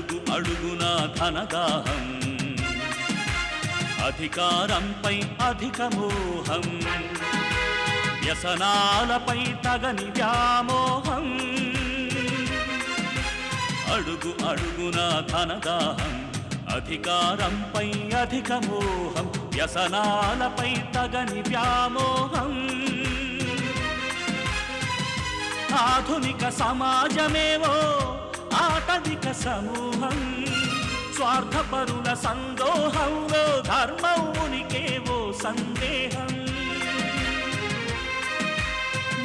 అడుగు అడుగున ధనదాహం, అధికారంపై అధిక మోహం, వ్యసనాలపై తగని వ్యామోహం. అడుగు అడుగున ధనదాహం, అధికారంపై అధిక మోహం, వ్యసనాలపై తగని వ్యామోహం. ఆధునిక సమాజమేవో ఆటవిక సమూహం, స్వార్థపరుల సందోహంలో ధర్మం ఉనికేవో సందేహం.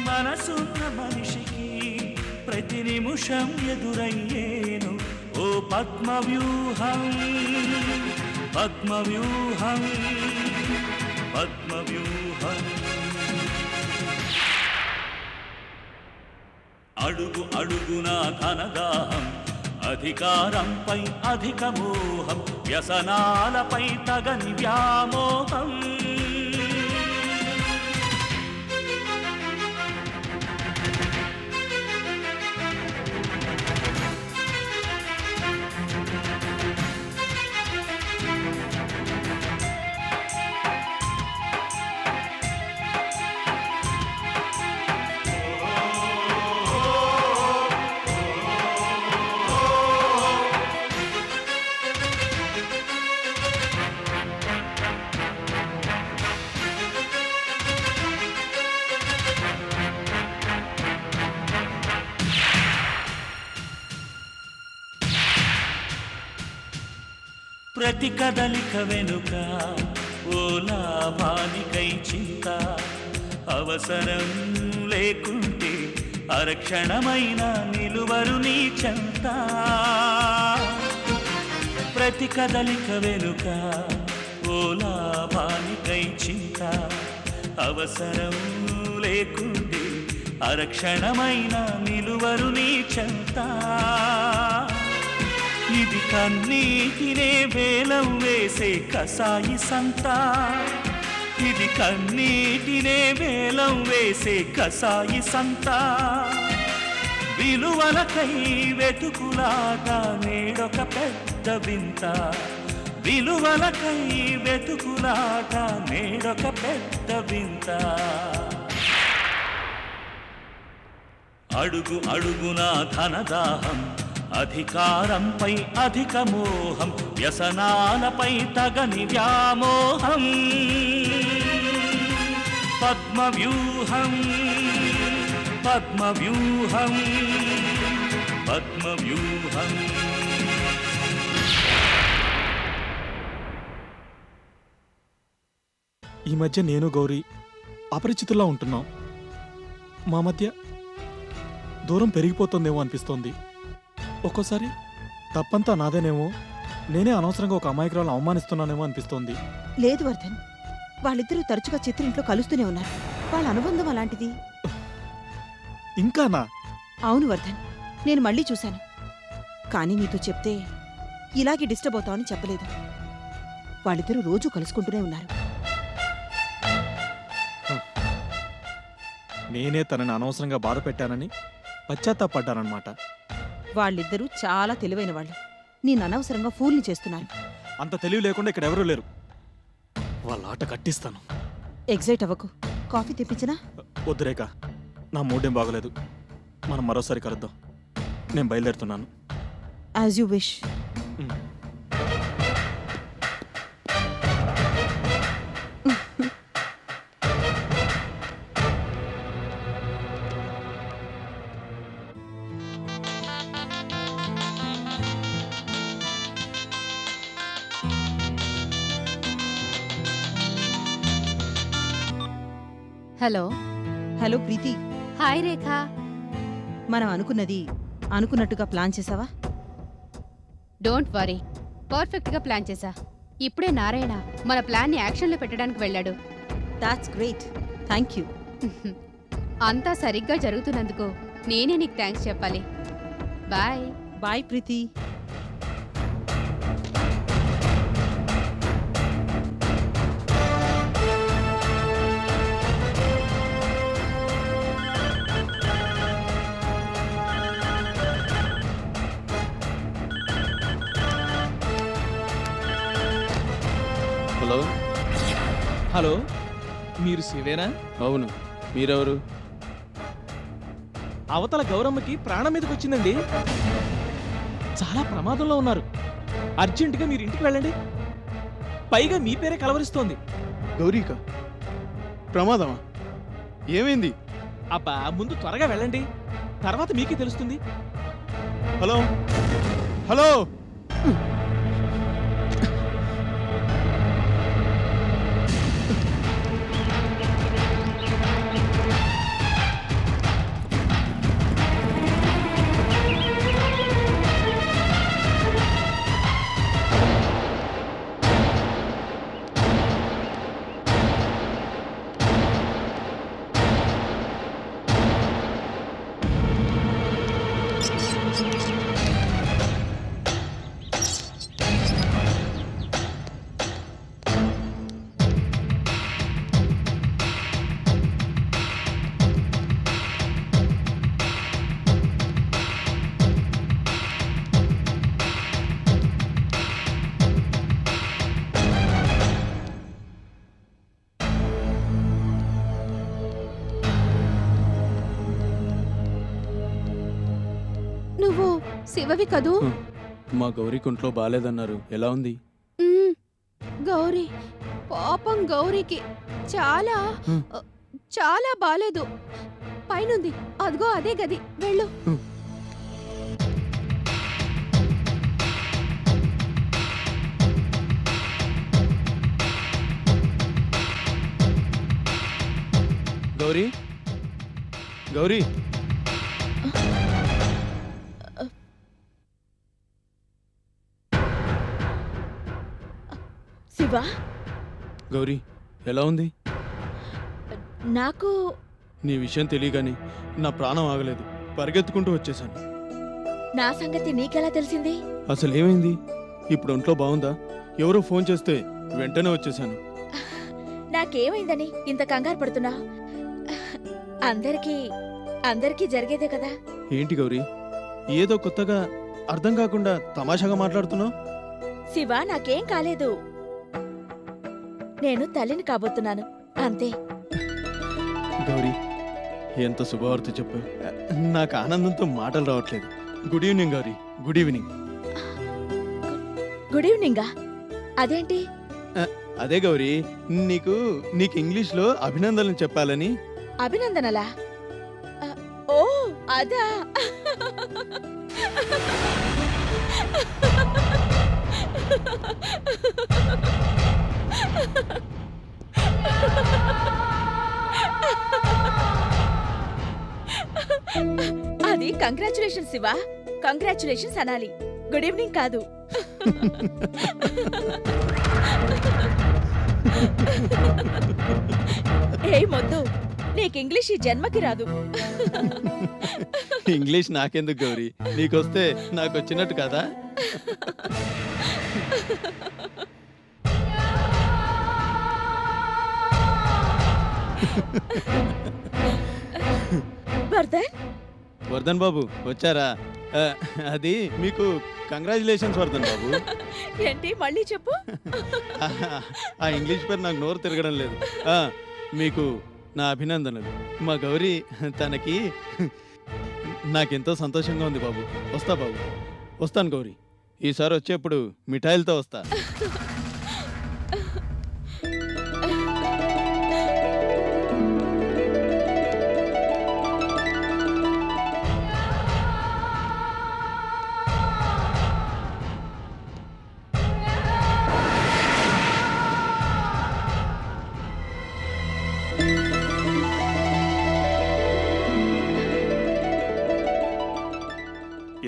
మనసున్న మనిషికి ప్రతి నిమిషం ఎదురయ్యేను ఓ పద్మవ్యూహం, పద్మవ్యూహం, పద్మవ్యూహం. అడుగు అడుగున ధనదాహం, అధికారంపై అధిక మోహం, వ్యసనాలపై తగని వ్యామోహం. ప్రతి కదలిక వెనుక ఓ లాభానికై చింత, అవసరం లేకుంటే అరక్షణమైన నిలువరు నీ చెంత. ప్రతి కదలిక వెనుక ఓ లాభానికై చింత, అవసరం లేకుంటే అరక్షణమైన నిలువరు నీ చెంత. ఇది కన్నీటినే వేలం వేసే కసాయి సంత, ఇది కన్నీటినే వేలం వేసే కసాయి సంత. విలువలకై వెతుకులాట నేడొక పెద్ద వింత, విలువలకై వెతుకులాట నేడొక పెద్ద వింత. అడుగు అడుగున ధనదాహం, అధికారంపై అధిక మోహం, వ్యసనాలపై తగని వ్యామోహం. పద్మవ్యూహం, పద్మవ్యూహం, పద్మవ్యూహం. ఈ మధ్య నేను గౌరీ అపరిచితుల్లా ఉంటున్నాం. మా మధ్య దూరం పెరిగిపోతుందేమో అనిపిస్తోంది. ఒక్కోసారి తప్పంతా నాదేనేమో, నేనే అనవసరంగా ఒక అమాయకురాలను అవమానిస్తున్నానేమో అనిపిస్తోంది. లేదు వర్ధన్, వాళ్ళిద్దరూ తరచుగా చిత్రింట్లో కలుస్తూనే ఉన్నారు. వాళ్ళ అనుబంధం అలాంటిది. ఇంకానా? అవును వర్ధన్, నేను మళ్ళీ చూశాను. కానీ నీతో చెప్తే ఇలాగే డిస్టర్బ్ అవుతావని చెప్పలేదు. వాళ్ళిద్దరూ రోజూ కలుసుకుంటూనే ఉన్నారు. నేనే తనని అనవసరంగా బాధ పెట్టానని పశ్చాత్తాపడ్డానన్నమాట. వాళ్ళిద్దరూ చాలా తెలివైన వాళ్ళు. నేను అనవసరంగా ఫూల్ని చేస్తున్నాను. అంత తెలివి లేకుండా ఇక్కడ ఎవరూ లేరు. వాళ్ళ ఆట కట్టిస్తాను. ఎగ్జైట్ అవ్వకు. కాఫీ తెప్పించినా? వద్దు రేఖ, నా మూడేం బాగలేదు. మనం మరోసారి కలుద్దాం. నేను బయలుదేరుతున్నాను. As you wish. Hello. Hello Preethi. Hi Rekha. మనం అనుకున్నది అనుకున్నట్టుగా ప్లాన్ చేసావా? డోంట్ వరీ, పర్ఫెక్ట్గా ప్లాన్ చేశా. ఇప్పుడే నారాయణ మన ప్లాన్ని యాక్షన్లో పెట్టడానికి వెళ్ళాడు. That's great. Thank you. అంతా సరిగ్గా జరుగుతున్నందుకు నేనే నీకు థ్యాంక్స్ చెప్పాలి. బాయ్. బాయ్ ప్రీతి. హలో హలో, మీరు శివేనా? అవును, మీరెవరు? అవతల గౌరమ్మకి ప్రాణం మీదకి వచ్చిందండి. చాలా ప్రమాదంలో ఉన్నారు. అర్జెంటుగా మీరు ఇంటికి వెళ్ళండి. పైగా మీ పేరే కలవరిస్తోంది. గౌరీక ప్రమాదమా? ఏమైంది? అబ్బా, ముందు త్వరగా వెళ్ళండి, తర్వాత మీకే తెలుస్తుంది. హలో హలో నువ్వు శివవి కదూ? మా గౌరీ కుంట్లో బాలేదన్నారు. ఎలా ఉంది? మ్మ్. గౌరీ, పాపం గౌరీకి చాలా హ్మ్. చాలా బాలేదు. పైనుంది, అదిగో అదే గది, వెళ్ళు. గౌరీ గౌరీ శివ, గౌరీ ఎలా ఉంది? నాకు నీ విషయం తెలియగానే నా ప్రాణం ఆగలేదు. పరిగెత్తుకుంటూ వచ్చేసాను. నా సంగతి నీకెలా తెలిసింది? అసలు ఏమైంది? ఇప్పుడు ఒంట్లో బాగుందా? ఎవరో ఫోన్ చేస్తే వెంటనే వచ్చేసాను. నాకేమైందని ఇంత కంగారు పడుతున్నా? అందరికీ జరిగేదే కదా. ఏంటి గౌరీ, ఏదో కొత్తగా అర్థం కాకుండా తమాషాగా మాట్లాడుతున్నావు? శివ, నాకేం కాలేదు. నేను తల్లిని కాబోతున్నాను, అంతే. గౌరీ, ఎంత శుభవార్త చెప్పావు. నాకు ఆనందంతో మాటలు రావట్లేదు. Good evening Gauri, good evening. Good ఈవినింగా? అదేంటి? అదే గౌరీ, నీకు ఇంగ్లీష్లో అభినందనలు చెప్పాలని. అభినందనలా? ఓ, అదా. అది కంగ్రాచులేషన్ శివ, కంగ్రాచులేషన్స్ అనాలి, గుడ్ ఈవినింగ్ కాదు. ఏ మొద్దు, నీకు ఇంగ్లీష్ ఈ జన్మకి రాదు. ఇంగ్లీష్ నాకెందుకు గౌరీ, నీకొస్తే నాకు వచ్చినట్టు కదా. వర్ధన్, వర్ధన్ బాబు వచ్చారా? అది మీకు కంగ్రాచులేషన్స్ వర్ధన్ బాబు. ఏంటి మళ్ళీ చెప్పు? ఆ ఇంగ్లీష్ పేరు నాకు నోరు తిరగడం లేదు. మీకు నా అభినందనలు. మా గౌరీ తనకి నాకెంతో సంతోషంగా ఉంది బాబు. వస్తా బాబు, వస్తాను గౌరీ. ఈసారి వచ్చేప్పుడు మిఠాయిలతో వస్తా.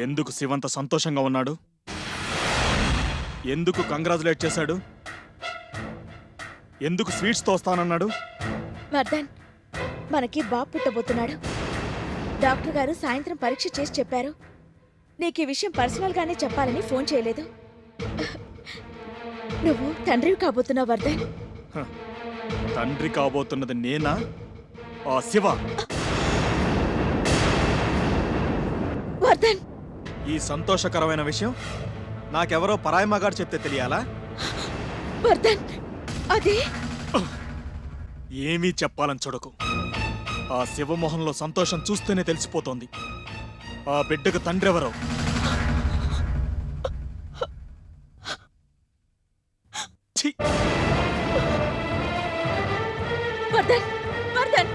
ఎందుకు శివంత సంతోషంగా ఉన్నాడు? ఎందుకు కంగ్రాచులేట్ చేశాడు? ఎందుకు స్వీట్స్తో వస్తానన్నాడు? వర్ధన్, మనకి బాబు పుట్టబోతున్నాడు. డాక్టర్ గారు సాయంత్రం పరీక్ష చేసి చెప్పారు. నీకు ఈ విషయం పర్సనల్ గానే చెప్పాలని ఫోన్ చేయలేదు. నువ్వు తండ్రివి కాబోతున్నావు వర్ధన్. తండ్రి కాబోతున్నది నేనా? ఆ శివ. వర్ధన్, ఈ సంతోషకరమైన విషయం నాకెవరో పరాయి మగాడు చెప్తే తెలియాలా? వర్ధన్, అదే ఏమీ చెప్పాలని చూడకు. ఆ శివమోహన్లో సంతోషం చూస్తేనే తెలిసిపోతోంది ఆ బిడ్డకు తండ్రెవరో. ఛీ! వర్ధన్ వర్ధన్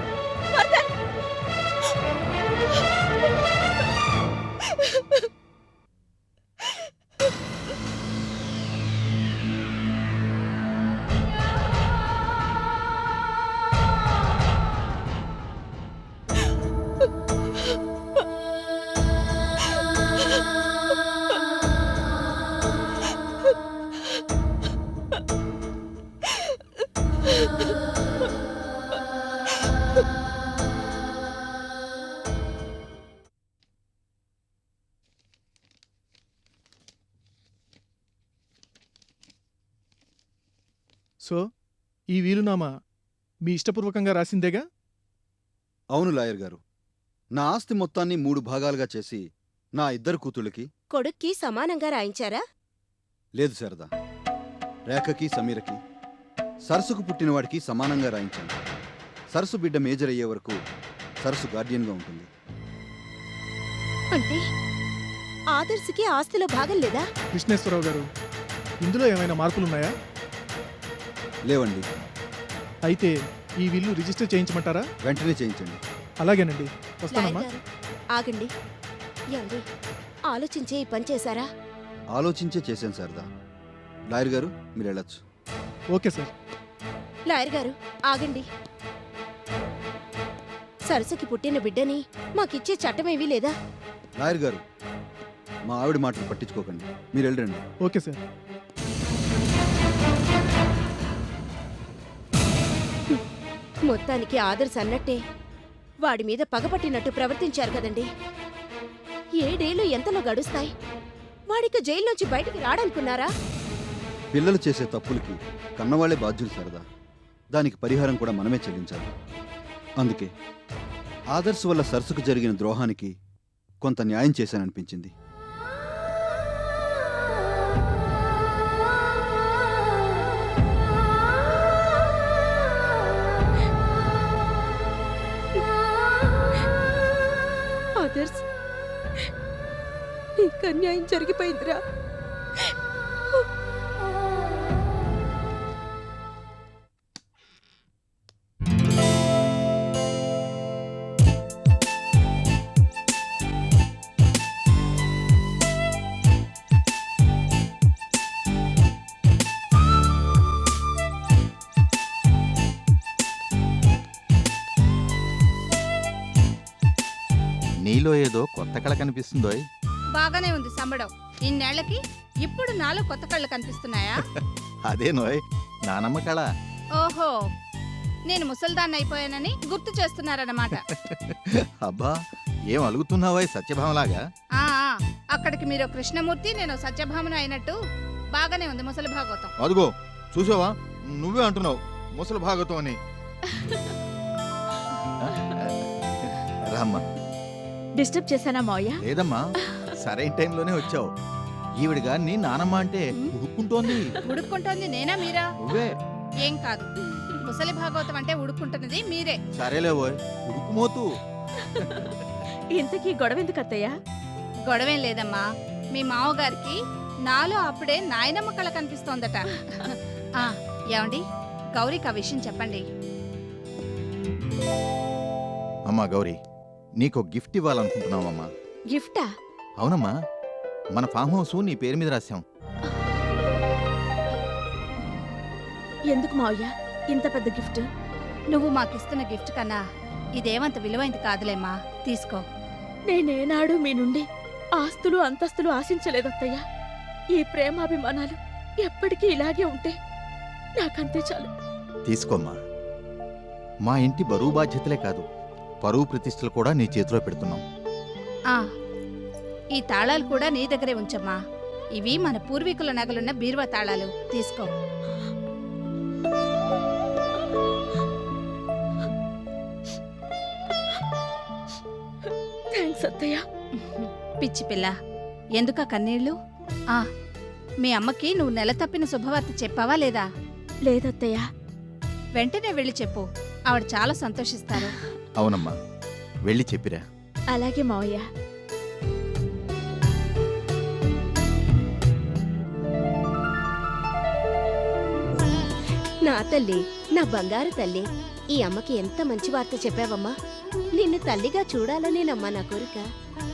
వర్ధన్ సో ఈ వీలునామా మీ ఇష్టపూర్వకంగా రాసిందేగా? అవును లాయర్ గారు, నా ఆస్తి మొత్తాన్ని 3 భాగాలుగా చేసి నా 2 కూతుళ్ళకి. కొడుక్కి సమానంగా రాయించారా? లేదు శారదా, రేఖకి సమీరకి, సరస్సుకు పుట్టినవాడికి సమానంగా రాయించాను. సరస్సు బిడ్డ మేజర్ అయ్యే వరకు సరస్సు గార్డియన్గా ఉంటుంది. అంటే ఆదర్శకి ఆస్తిలో భాగం లేదా? కృష్ణేశ్వరరావు గారు, ఇందులో ఏమైనా మార్పులున్నాయా? లేవండి. అయితే ఈ విల్లు రిజిస్టర్ చేయించమంటారా? వెంటనే చేయించండి. అలాగేనండి, వస్తానమ్మా. ఆగండి. ఏమండి, ఆలోచించే ఈ పని చేశారా? ఆలోచించే చేశాను శారదా. లాయర్ గారు, మీరు వెళ్ళొచ్చు. Okay sir. లాయర్ గారు ఆగండి. సరస్సుకి పుట్టిన బిడ్డని మాకిచ్చే చట్టమేవీ లేదా? లాయర్ గారు, మా ఆవిడ మాటలు పట్టించుకోకండి, మీరు వెళ్ళండి. Okay sir. మొత్తానికి ఆదర్శ్ అన్నట్టే వాడి మీద పగపట్టినట్టు ప్రవర్తించారు కదండి. 7 ఏళ్ళు ఎంతలో గడుస్తాయి? వాడికి జైల్లోంచి బయటికి రాడనుకున్నారా? పిల్లలు చేసే తప్పులకి కన్నవాళ్లే బాధ్యులు శారదా. దానికి పరిహారం కూడా మనమే చెల్లించాలి. అందుకే ఆదర్శ్ వల్ల సరస్సుకు జరిగిన ద్రోహానికి కొంత న్యాయం చేశాననిపించింది. ఆదర్శ్, నీకు అన్యాయం జరిగిపోయిందిరా. నీలో ఏదో కొత్త కళ కనిపిస్తుందోయ్. బాగానే ఉంది సంబడం. ఇన్నేళ్లకి ఇప్పుడు నాలో కొత్త కళ్ళు కనిపిస్తున్నాయా? అదే నోయ్, నానమ్మ కళ. ఓహో, నేను ముసల్దాన్ని అయిపోయానని గుర్తు చేస్తున్నారన్నమాట. అబ్బా, ఏం అలుగుతున్నావోయ్ సత్యభామలాగా? ఆ ఆ, అక్కడికి మీరు కృష్ణమూర్తి, నేను సత్యభామను అయినట్టు బాగానే ఉంది ముసలి భాగవతం. అదిగో చూసావా, నువ్వే అంటున్నావు ముసలి భాగవతం అని. రామ్మా. డిస్టర్బ్ చేశానా మావయ్య? లేదమ్మా, సరైన టైంలోనే వచ్చావు. ఈవిడ గారిని నానమ్మ అంటే ఉడుక్కుంటోంది. ఉడుక్కుంటోంది నేనా మీరా? నువ్వే. ఏం కాదు, ముసలి భాగవతం అంటే ఉడుక్కుంటున్నది మీరే. సరేలేవోయ్, ఉడుకుమోతూ. ఇంతకీ గొడవెందుకు అత్తయ్య? గొడవేం లేదమ్మా, మీ మావగారికి నాలో అప్పుడే నాయనమ్మ కళ కనిపిస్తోందట. ఆ, ఏమండి, గౌరీకి ఆ విషయం చెప్పండి. అమ్మా గౌరీ, నీకు గిఫ్ట్ ఇవ్వాలనుకుంటున్నావమ్మా. గిఫ్టా? అవునమ్మా, మన ఫామ్ హౌస్ నీ పేరు మీద రాశాం. ఎందుకు మావయ్య ఇంత పెద్ద గిఫ్ట్? నువ్వు మాకిస్తున్న గిఫ్ట్ కన్నా ఇదేమంత విలువైంది కాదులేమ్మా, తీసుకో. నేనేనాడు మీ నుండి ఆస్తులు అంతస్తులు ఆశించలేదత్తయ్య. ఈ ప్రేమాభిమానాలు ఎప్పటికీ ఇలాగే ఉంటే నాకంతే చాలు. తీసుకోమ్మా. మా ఇంటి బరువు బాధ్యతలే కాదు, పరువు ప్రతిష్టలు కూడా నీ చేతిలో పెడుతున్నాం. ఆ, ఈ తాళాలు కూడా నీ దగ్గరే ఉంచమ్మా. ఇవి మన పూర్వీకుల నగలున్న బీరువా తాళాలు, తీసుకో. థ్యాంక్స్ అత్తయ్య. పిచ్చి పిల్ల, ఎందుకా కన్నీళ్లు? ఆ, మీ అమ్మకి నువ్వు నెల తప్పిన శుభవార్త చెప్పావా లేదా? లేదత్తయ్య. వెంటనే వెళ్ళి చెప్పు, ఆవిడ చాలా సంతోషిస్తారు. అవునమ్మా, వెళ్ళి చెప్పిరా. అలాగే మావయ్య. నా తల్లి, నా బంగారు తల్లి, ఈ అమ్మకి ఎంత మంచి వార్త చెప్పావమ్మా. నిన్ను తల్లిగా చూడాలనేనమ్మా నా కోరిక.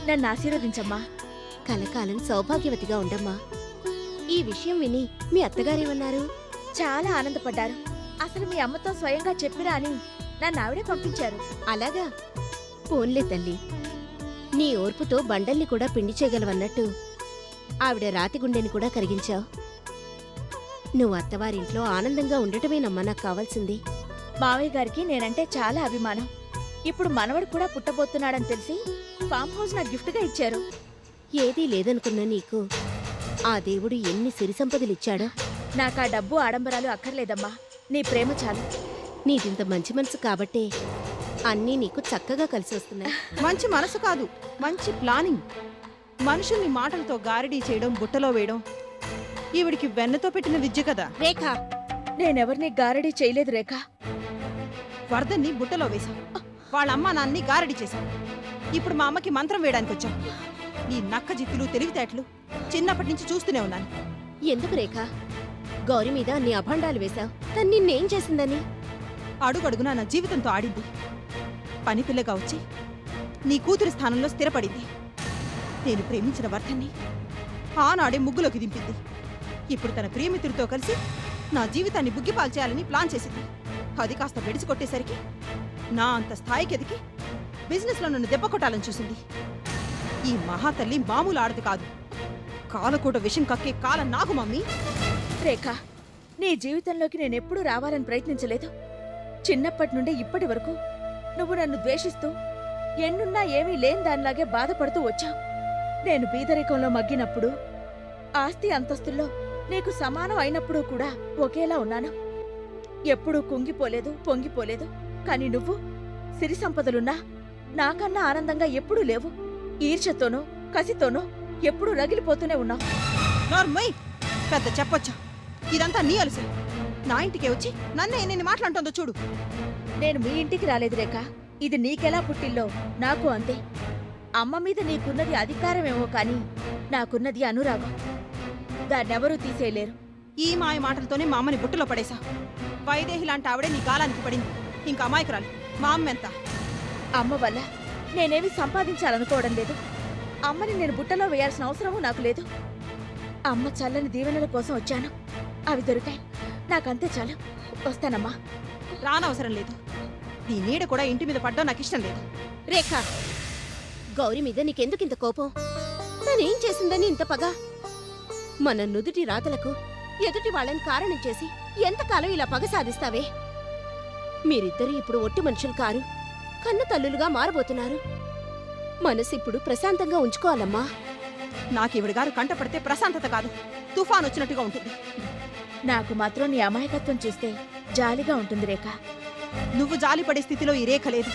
నన్ను ఆశీర్వదించమ్మా. కలకాలం సౌభాగ్యవతిగా ఉండమ్మా. ఈ విషయం విని మీ అత్తగారేమన్నారు? చాలా ఆనందపడ్డారు. అసలు మీ అమ్మతో స్వయంగా చెప్పిరా అని నన్ను ఆవిడే పంపించారు. అలాగా? పోన్లే తల్లి, నీ ఓర్పుతో బండల్ని కూడా పిండి చేయగలవన్నట్టు ఆవిడ రాతి గుండెని కూడా కరిగించావు. నువ్వు అత్తవారింట్లో ఆనందంగా ఉండటమేనమ్మా నాకు కావాల్సింది. మావయ్య గారికి నేనంటే చాలా అభిమానం. ఇప్పుడు మనవడు కూడా పుట్టబోతున్నాడని తెలిసి ఫామ్ హౌస్ నాకు గిఫ్ట్గా ఇచ్చారు. ఏదీ లేదనుకున్న నీకు ఆ దేవుడు ఎన్ని సిరి సంపదలిచ్చాడో. నాకు ఆ డబ్బు ఆడంబరాలు అక్కర్లేదమ్మా. నీ ప్రేమ చాలు. నీదింత మంచి మనసు కాబట్టే అన్నీ నీకు చక్కగా కలిసి వస్తున్నాయి. మంచి మనసు కాదు, మంచి ప్లానింగ్. మనుషుల్ని మాటలతో గారడీ చేయడం, బుట్టలో వేయడం ఈవిడికి వెన్నతో పెట్టిన విద్య కదా. రేఖ, నేనెవరిని గారడీ చేయలేదు రేఖ. వరదన్ని బుట్టలో వేశాం, వాళ్ళ అమ్మ నాన్నని గారడీ చేశాం. ఇప్పుడు మా అమ్మకి మంత్రం వేయడానికి వచ్చాం. నీ నక్క జిత్తులు, తెలివితేటలు చిన్నప్పటి నుంచి చూస్తూనే ఉన్నాను. ఎందుకు రేఖ గౌరీ మీద నీ అభండాలు వేశావు? తను నిన్నేం చేసిందని? అడుగడుగునా నా జీవితంతో ఆడింది. పని పిల్లగా వచ్చి నీ కూతురి స్థానంలో స్థిరపడింది. నేను ప్రేమించిన వర్ధన్ని ఆనాడే ముగ్గులోకి దింపింది. ఇప్పుడు తన ప్రియమిత్రుడితో కలిసి నా జీవితాన్ని బుగ్గిపాలు చేయాలని ప్లాన్ చేసింది. అది కాస్త బెడిసి కొట్టేసరికి నా అంత స్థాయికి ఎదిగి బిజినెస్లో నన్ను దెబ్బ కొట్టాలని చూసింది. ఈ మహాతల్లి మామూలు ఆడది కాదు. కాలకూట విషం కక్కే కాలం నాకు మమ్మీ. రేఖ, నీ జీవితంలోకి నేనెప్పుడూ రావాలని ప్రయత్నించలేదు. చిన్నప్పటి నుండి ఇప్పటి వరకు నువ్వు నన్ను ద్వేషిస్తూ ఎన్నున్నా ఏమీ లేని దానిలాగే బాధపడుతూ వచ్చావు. నేను బీదరికంలో మగ్గినప్పుడు, ఆస్తి అంతస్తుల్లో నీకు సమానం అయినప్పుడు కూడా ఒకేలా ఉన్నాను. ఎప్పుడూ కుంగిపోలేదు, పొంగిపోలేదు. కాని నువ్వు సిరి సంపదలున్నా నాకన్నా ఆనందంగా ఎప్పుడూ లేవు. ఈర్ష్యతోనో కసితోనో ఎప్పుడూ రగిలిపోతూనే ఉన్నావు. నార్మయ్ పెద్ద చెప్పొచ్చా? ఇదంతా నీ అలసే. నా ఇంటికే వచ్చి నన్నే నేను మాట్లాడుతుందో చూడు. నేను మీ ఇంటికి రాలేదు రేఖ. ఇది నీకెలా పుట్టిల్లో నాకు అంతే. అమ్మ మీద నీకున్నది అధికారమేమో కాని నాకున్నది అనురాగం. దాన్నెవరూ తీసేయలేరు. ఈ మాయ మాటలతోనే మా అమ్మని బుట్టలో పడేశా. వైదేహి లాంటి ఆవిడే నీ గాలానికి పడింది. ఇంకా అమాయకురాలి మా అమ్మ ఎంత. అమ్మ వల్ల నేనేమి సంపాదించాలనుకోవడం లేదు. అమ్మని నేను బుట్టలో వేయాల్సిన అవసరమూ నాకు లేదు. అమ్మ చల్లని దీవెనల కోసం వచ్చాను. అవి దొరికాయి. నాకంతే చాలు. వస్తానమ్మా. రానవసరం లేదు. నీ నీడ కూడా ఇంటి మీద పడ్డా నాకు ఇష్టం లేదు. రేఖ, గౌరీ మీద నీకెందుకింత కోపం? తనేం చేసిందని ఇంత పగ? మన నుదుటి రాతలకు ఎదుటి వాళ్ళని కారణం చేసి ఎంతకాలం ఇలా పగ సాధిస్తావే? మీరిద్దరూ ఇప్పుడు ఒట్టి మనుషులు కారు, కన్న తల్లులుగా మారబోతున్నారు. మనసిప్పుడు ప్రశాంతంగా ఉంచుకోవాలమ్మా. నాకివిడి గారు కంటపడితే ప్రశాంతత కాదు, తుఫాన్ వచ్చినట్టుగా ఉంటుంది. నాకు మాత్రం నీ అమాయకత్వం చూస్తే జాలిగా ఉంటుంది రేఖ. నువ్వు జాలిపడే స్థితిలో ఈ రేఖ లేదు.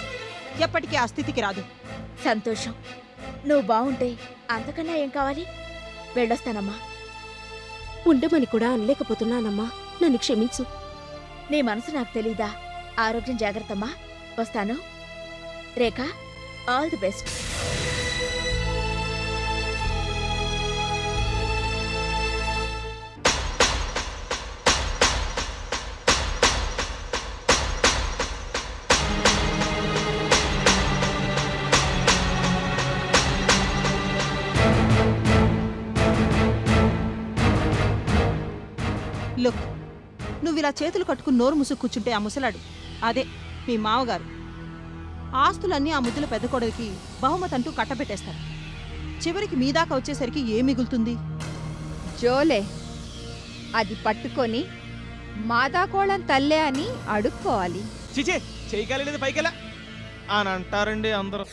ఎప్పటికీ ఆ స్థితికి రాదు. సంతోషం. నువ్వు బావుంటే అంతకన్నా ఏం కావాలి? వెళ్ళొస్తానమ్మా. ఉండమని కూడా అనలేకపోతున్నానమ్మా, నన్ను క్షమించు. నీ మనసు నాకు తెలీదా? ఆరోగ్యం జాగ్రత్తమ్మా. వస్తాను Rekha. All the best. Look, నువ్వు ఇలా చేతులు కట్టుకుని నోరు ముసుగు కూర్చుంటే ఆ ముసలాడు, అదే మీ మావగారు, ఆస్తులన్నీ ఆ ముద్దుల పెద్ద కొడలికి బహుమతి అంటూ కట్టబెట్టేస్తారు. చివరికి మీ దాకా వచ్చేసరికి ఏం మిగులుతుంది? జోలే, అది పట్టుకొని మాదాకోళం తల్లే అని అడుక్కోవాలి. చిచే చేయగలేదు పైకెలా అని అంటారండి అందరూ.